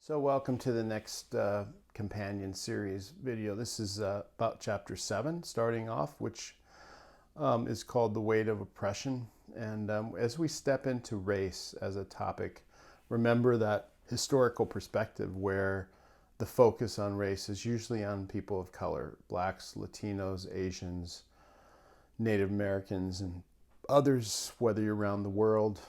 So welcome to the next companion series video. This is about chapter 7 starting off, which is called The Weight of Oppression. And as we step into race as a topic, remember that historical perspective where the focus on race is usually on people of color, blacks, Latinos, Asians, Native Americans, and others, whether you're around the world.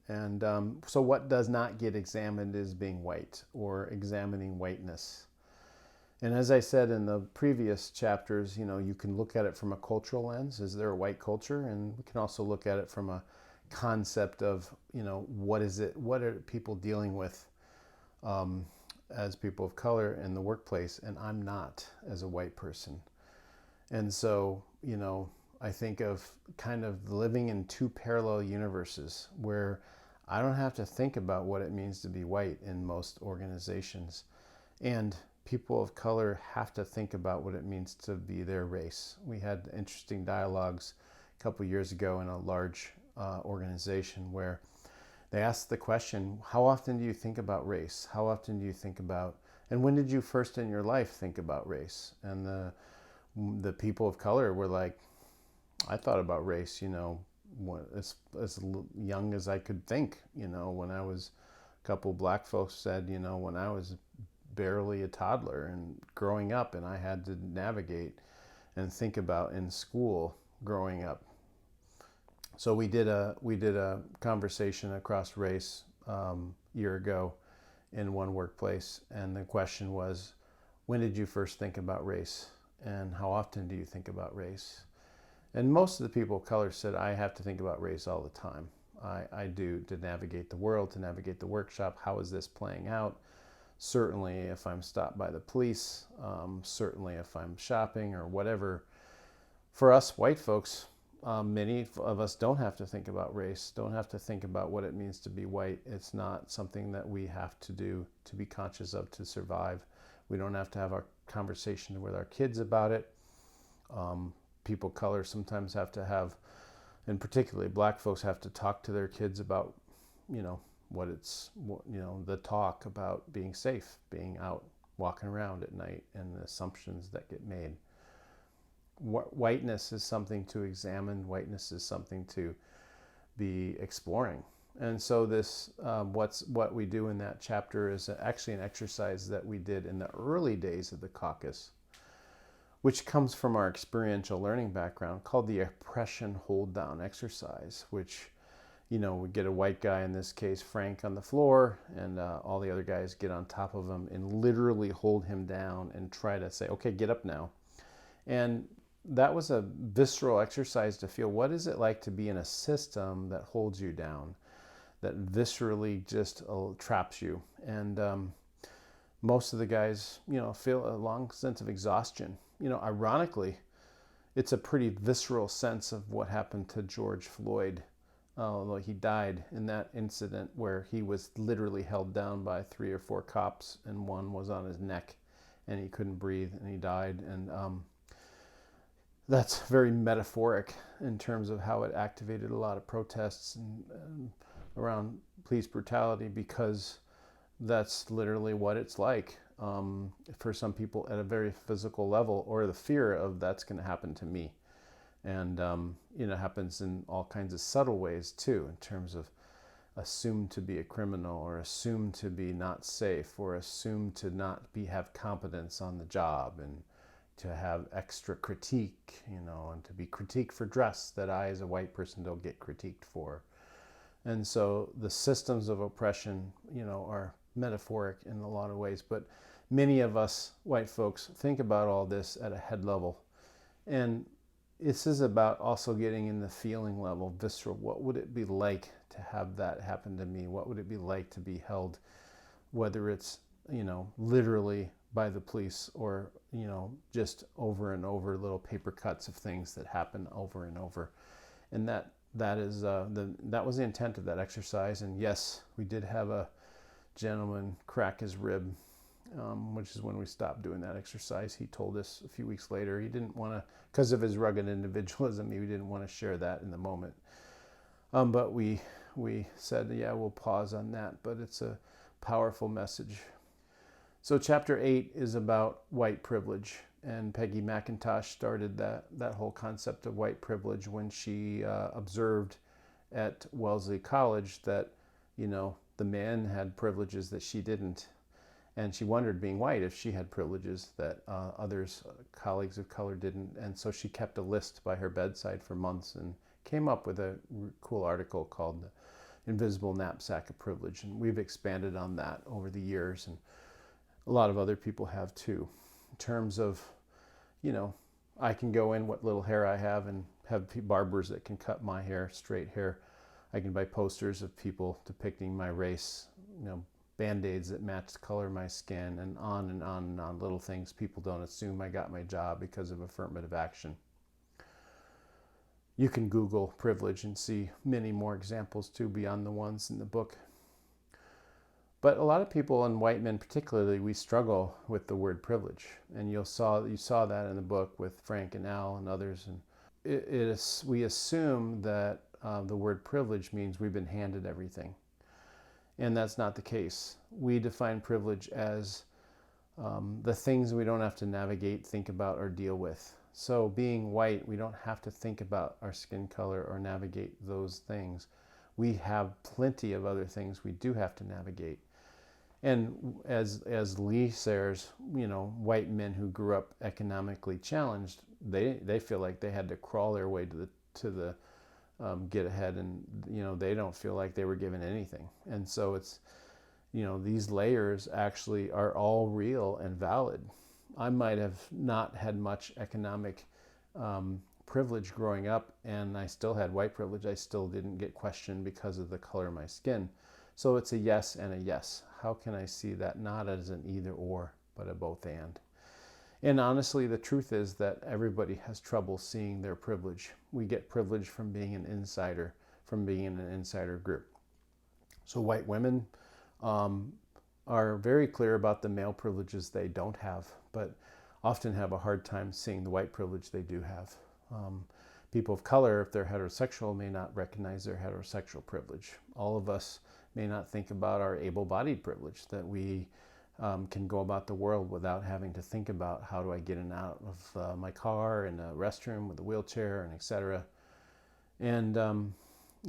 And so what does not get examined is being white or examining whiteness. And as I said in the previous chapters, you can look at it from a cultural lens. Is there a white culture? And we can also look at it from a concept of, what is it? What are people dealing with as people of color in the workplace? And I'm not as a white person. And so, I think of kind of living in two parallel universes where I don't have to think about what it means to be white in most organizations. And people of color have to think about what it means to be their race. We had interesting dialogues a couple years ago in a large organization where they asked the question, how often do you think about race? How often do you think about, and when did you first in your life think about race? And the people of color were like, I thought about race, as young as I could think, when I was, a couple black folks said, when I was barely a toddler and growing up, and I had to navigate and think about in school growing up. So we did a conversation across race year ago in one workplace, and the question was, when did you first think about race, and how often do you think about race? And most of the people of color said, I have to think about race all the time. I do, to navigate the world, to navigate the workshop. How is this playing out? Certainly if I'm stopped by the police, certainly if I'm shopping or whatever. For us white folks, many of us don't have to think about race, don't have to think about what it means to be white. It's not something that we have to do to be conscious of to survive. We don't have to have our conversation with our kids about it. People of color sometimes have to have, and particularly black folks have to talk to their kids about, the talk about being safe, being out, walking around at night, and the assumptions that get made. Whiteness is something to examine. Whiteness is something to be exploring. And so this, what we do in that chapter is actually an exercise that we did in the early days of the caucus, which comes from our experiential learning background, called the oppression hold down exercise, which, we get a white guy, in this case, Frank, on the floor, and all the other guys get on top of him and literally hold him down and try to say, okay, get up now. And that was a visceral exercise to feel, what is it like to be in a system that holds you down, that viscerally just traps you? And most of the guys, feel a long sense of exhaustion. Ironically, it's a pretty visceral sense of what happened to George Floyd, although he died in that incident where he was literally held down by 3 or 4 cops, and one was on his neck, and he couldn't breathe, and he died. And that's very metaphoric in terms of how it activated a lot of protests and around police brutality, because that's literally what it's like for some people at a very physical level, or the fear of that's going to happen to me. And happens in all kinds of subtle ways too, in terms of assumed to be a criminal, or assumed to be not safe, or assumed to not have competence on the job, and to have extra critique, and to be critiqued for dress that I as a white person don't get critiqued for. And so the systems of oppression, are metaphoric in a lot of ways, but many of us white folks think about all this at a head level. And this is about also getting in the feeling level, visceral. What would it be like to have that happen to me? What would it be like to be held, whether it's, literally by the police, or, just over and over, little paper cuts of things that happen over and over. And that was the intent of that exercise. And yes, we did have a gentleman crack his rib, which is when we stopped doing that exercise. He told us a few weeks later he didn't want to, because of his rugged individualism, he didn't want to share that in the moment. But we said, yeah, we'll pause on that. But it's a powerful message. So chapter 8 is about white privilege, and Peggy McIntosh started that whole concept of white privilege when she observed at Wellesley College that, the men had privileges that she didn't. And she wondered, being white, if she had privileges that others, colleagues of color, didn't. And so she kept a list by her bedside for months and came up with a cool article called The Invisible Knapsack of Privilege. And we've expanded on that over the years, and a lot of other people have too. In terms of, I can go in what little hair I have and have barbers that can cut my hair, straight hair. I can buy posters of people depicting my race, Band-Aids that match the color of my skin, and on and on and on. Little things people don't assume I got my job because of affirmative action. You can Google privilege and see many more examples too beyond the ones in the book. But a lot of people, and white men particularly, we struggle with the word privilege. And you saw that in the book with Frank and Al and others. And we assume that the word privilege means we've been handed everything. And that's not the case. We define privilege as the things we don't have to navigate, think about, or deal with. So being white, we don't have to think about our skin color or navigate those things. We have plenty of other things we do have to navigate. And as Lee says, white men who grew up economically challenged, they feel like they had to crawl their way to the get ahead, and they don't feel like they were given anything. And so it's these layers actually are all real and valid. I might have not had much economic privilege growing up, and I still had white privilege. I still didn't get questioned because of the color of my skin. So it's a yes and a yes. How can I see that not as an either or, but a both and? And honestly, the truth is that everybody has trouble seeing their privilege. We get privilege from being an insider, from being in an insider group. So white women are very clear about the male privileges they don't have, but often have a hard time seeing the white privilege they do have. People of color, if they're heterosexual, may not recognize their heterosexual privilege. All of us may not think about our able-bodied privilege, that we can go about the world without having to think about how do I get in and out of my car, in a restroom, with a wheelchair, and etc. And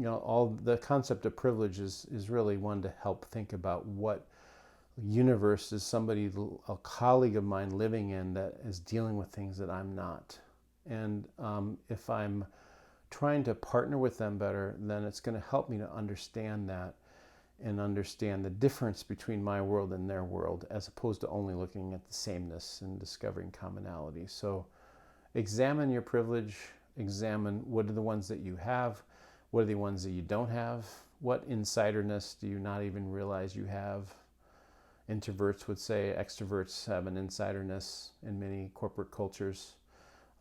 all the concept of privilege is really one to help think about what universe is somebody, a colleague of mine, living in that is dealing with things that I'm not. And if I'm trying to partner with them better, then it's going to help me to understand that and understand the difference between my world and their world, as opposed to only looking at the sameness and discovering commonality. So examine your privilege, examine what are the ones that you have, what are the ones that you don't have, what insiderness do you not even realize you have. Introverts would say extroverts have an insiderness in many corporate cultures.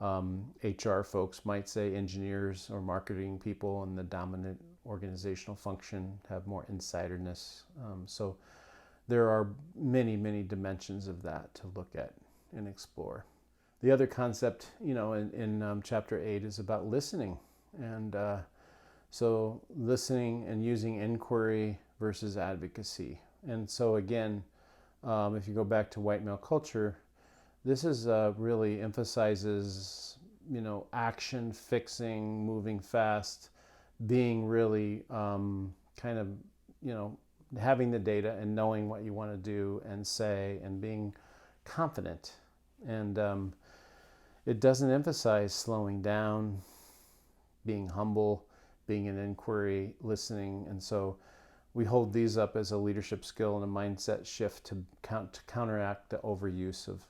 HR folks might say engineers or marketing people in the dominant organizational function have more insiderness. So there are many, many dimensions of that to look at and explore. The other concept, in chapter 8 is about listening. And so listening and using inquiry versus advocacy. And so again, if you go back to white male culture, this is really emphasizes, action, fixing, moving fast, being really kind of, having the data and knowing what you want to do and say and being confident. And it doesn't emphasize slowing down, being humble, being an inquiry, listening. And so we hold these up as a leadership skill and a mindset shift to counteract the overuse of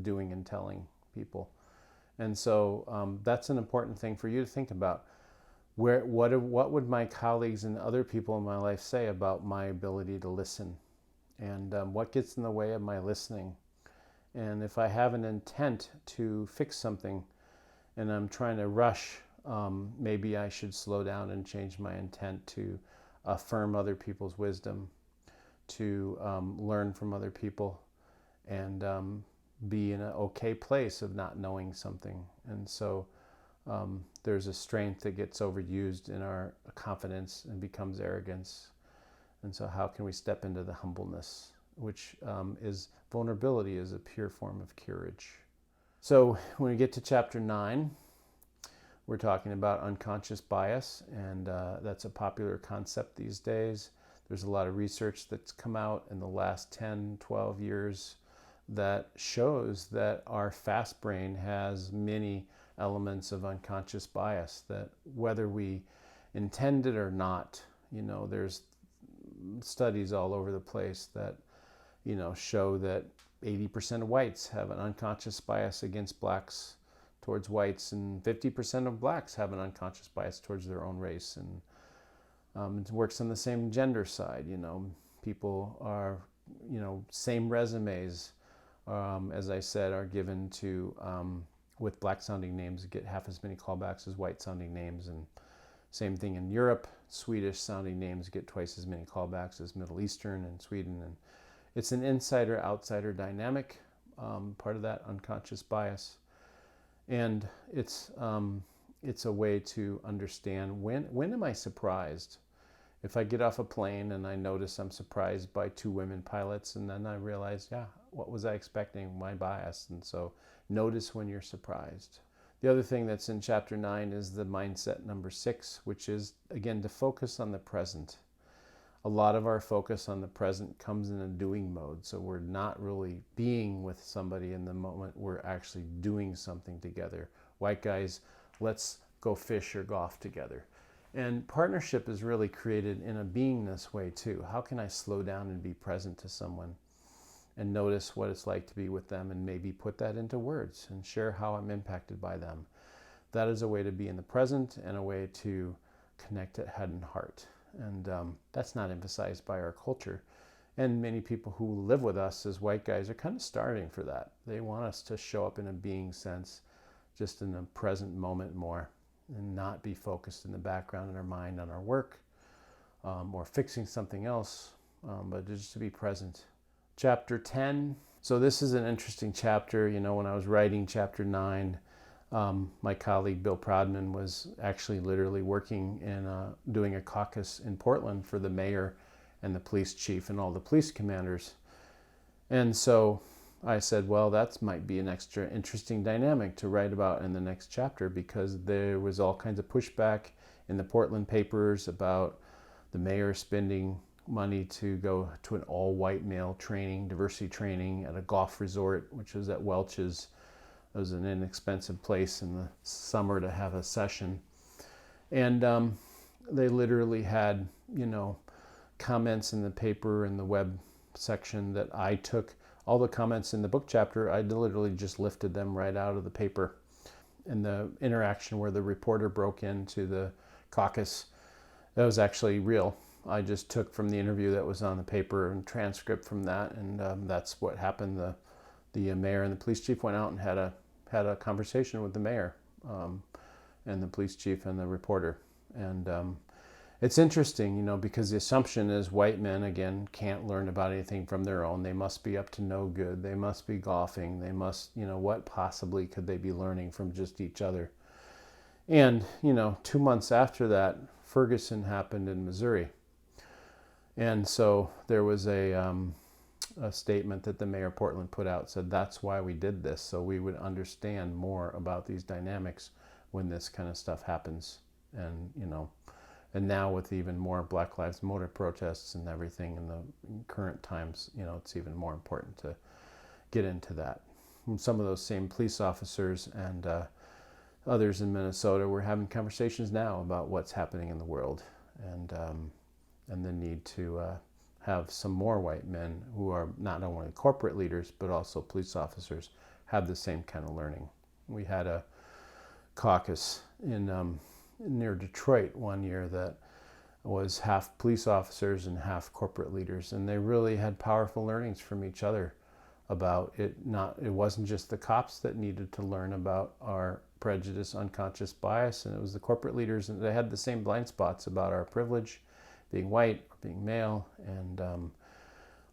doing and telling people. And so that's an important thing for you to think about. What would my colleagues and other people in my life say about my ability to listen? And what gets in the way of my listening? And if I have an intent to fix something and I'm trying to rush, maybe I should slow down and change my intent to affirm other people's wisdom, to learn from other people, and be in an okay place of not knowing something. And so there's a strength that gets overused in our confidence and becomes arrogance. And so how can we step into the humbleness which is vulnerability is a pure form of courage. So when we get to chapter 9, we're talking about unconscious bias, and that's a popular concept these days. There's a lot of research that's come out in the last 10, 12 years that shows that our fast brain has many elements of unconscious bias, that whether we intend it or not, there's studies all over the place that, show that 80% of whites have an unconscious bias against blacks towards whites, and 50% of blacks have an unconscious bias towards their own race. And it works on the same gender side. People are, same resumes, as I said, are given to, with black sounding names, get half as many callbacks as white sounding names. And same thing in Europe, Swedish sounding names get twice as many callbacks as Middle Eastern and Sweden. And it's an insider-outsider dynamic, part of that unconscious bias. And it's a way to understand when am I surprised? If I get off a plane and I notice I'm surprised by 2 women pilots, and then I realize, what was I expecting? My bias. And so notice when you're surprised. The other thing that's in chapter 9 is the mindset number 6, which is, again, to focus on the present. A lot of our focus on the present comes in a doing mode. So we're not really being with somebody in the moment. We're actually doing something together. White guys, let's go fish or golf together. And partnership is really created in a beingness way too. How can I slow down and be present to someone and notice what it's like to be with them, and maybe put that into words and share how I'm impacted by them? That is a way to be in the present and a way to connect at head and heart. And that's not emphasized by our culture. And many people who live with us as white guys are kind of starving for that. They want us to show up in a being sense, just in the present moment more, and not be focused in the background in our mind on our work or fixing something else, but just to be present. Chapter 10. So this is an interesting chapter. When I was writing chapter 9, my colleague Bill Prodman was actually literally working in doing a caucus in Portland for the mayor and the police chief and all the police commanders. And so I said, well, that might be an extra interesting dynamic to write about in the next chapter, because there was all kinds of pushback in the Portland papers about the mayor spending money to go to an all-white male training, diversity training at a golf resort, which was at Welch's. It was an inexpensive place in the summer to have a session. And they literally had, comments in the paper and the web section that I took. All the comments in the book chapter, I literally just lifted them right out of the paper. And the interaction where the reporter broke into the caucus, that was actually real. I just took from the interview that was on the paper and transcript from that, and that's what happened. The mayor and the police chief went out and had a conversation with the mayor and the police chief and the reporter. And it's interesting, because the assumption is white men, again, can't learn about anything from their own. They must be up to no good. They must be golfing. They must, what possibly could they be learning from just each other? And, 2 months after that, Ferguson happened in Missouri. And so there was a statement that the mayor of Portland put out, said that's why we did this, so we would understand more about these dynamics when this kind of stuff happens. And, and now with even more Black Lives Matter protests and everything in the current times, it's even more important to get into that. And some of those same police officers and others in Minnesota were having conversations now about what's happening in the world, and the need to have some more white men who are not only corporate leaders but also police officers have the same kind of learning. We had a caucus in near Detroit one year that was half police officers and half corporate leaders, and they really had powerful learnings from each other about it. It wasn't just the cops that needed to learn about our prejudice, unconscious bias, and it was the corporate leaders, and they had the same blind spots about our privilege, being white or being male, and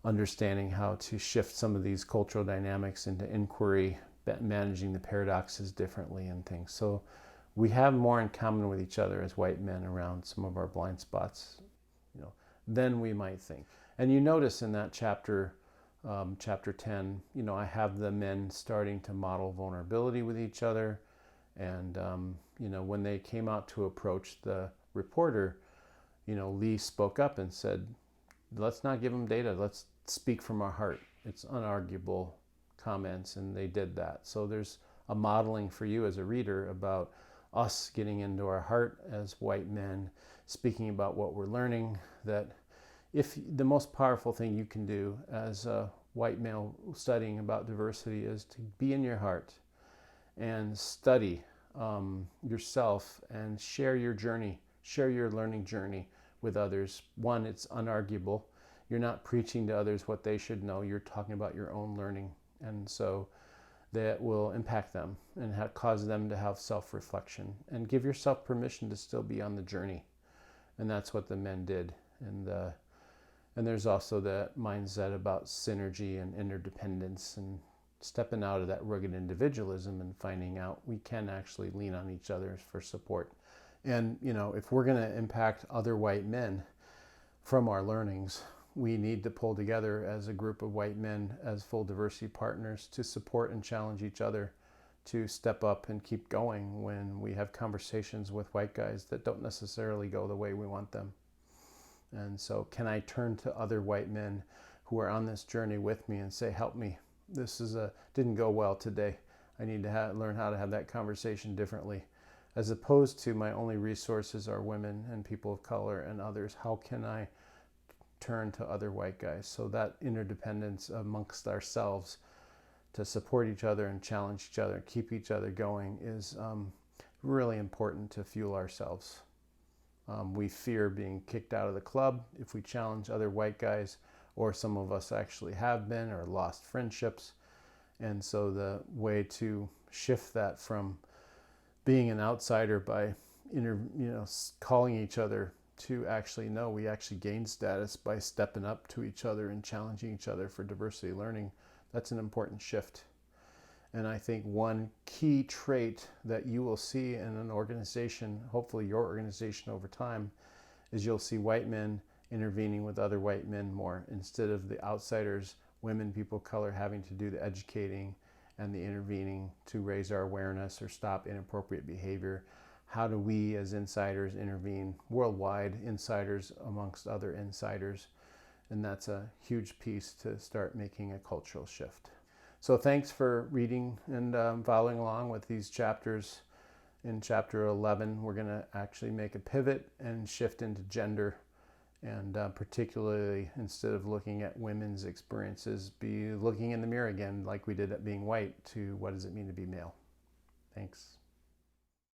understanding how to shift some of these cultural dynamics into inquiry, managing the paradoxes differently and things. So we have more in common with each other as white men around some of our blind spots, than we might think. And you notice in that chapter chapter 10, I have the men starting to model vulnerability with each other. And, when they came out to approach the reporter, Lee spoke up and said, let's not give them data. Let's speak from our heart. It's unarguable comments, and they did that. So there's a modeling for you as a reader about us getting into our heart as white men, speaking about what we're learning, that if the most powerful thing you can do as a white male studying about diversity is to be in your heart and study yourself and share your journey, share your learning journey with others. One, it's unarguable. You're not preaching to others what they should know. You're talking about your own learning. And so that will impact them and cause them to have self-reflection and give yourself permission to still be on the journey. And that's what the men did. And there's also that mindset about synergy and interdependence and stepping out of that rugged individualism and finding out we can actually lean on each other for support. And, if we're going to impact other white men from our learnings, we need to pull together as a group of white men as full diversity partners to support and challenge each other to step up and keep going when we have conversations with white guys that don't necessarily go the way we want them. And so can I turn to other white men who are on this journey with me and say, help me. This didn't go well today. I need to learn how to have that conversation differently. As opposed to my only resources are women and people of color and others. How can I turn to other white guys? So that interdependence amongst ourselves to support each other and challenge each other, keep each other going is really important to fuel ourselves. We fear being kicked out of the club if we challenge other white guys, or some of us actually have been or lost friendships. And so the way to shift that from being an outsider by calling each other to actually no, we actually gain status by stepping up to each other and challenging each other for diversity learning. That's an important shift. And I think one key trait that you will see in an organization, hopefully your organization over time, is you'll see white men intervening with other white men more, instead of the outsiders, women, people of color, having to do the educating and the intervening to raise our awareness or stop inappropriate behavior. How do we as insiders intervene worldwide, insiders amongst other insiders? And that's a huge piece to start making a cultural shift. So thanks for reading and following along with these chapters. In chapter 11, we're going to actually make a pivot and shift into gender. And particularly, instead of looking at women's experiences, be looking in the mirror again, like we did at being white, to what does it mean to be male. Thanks.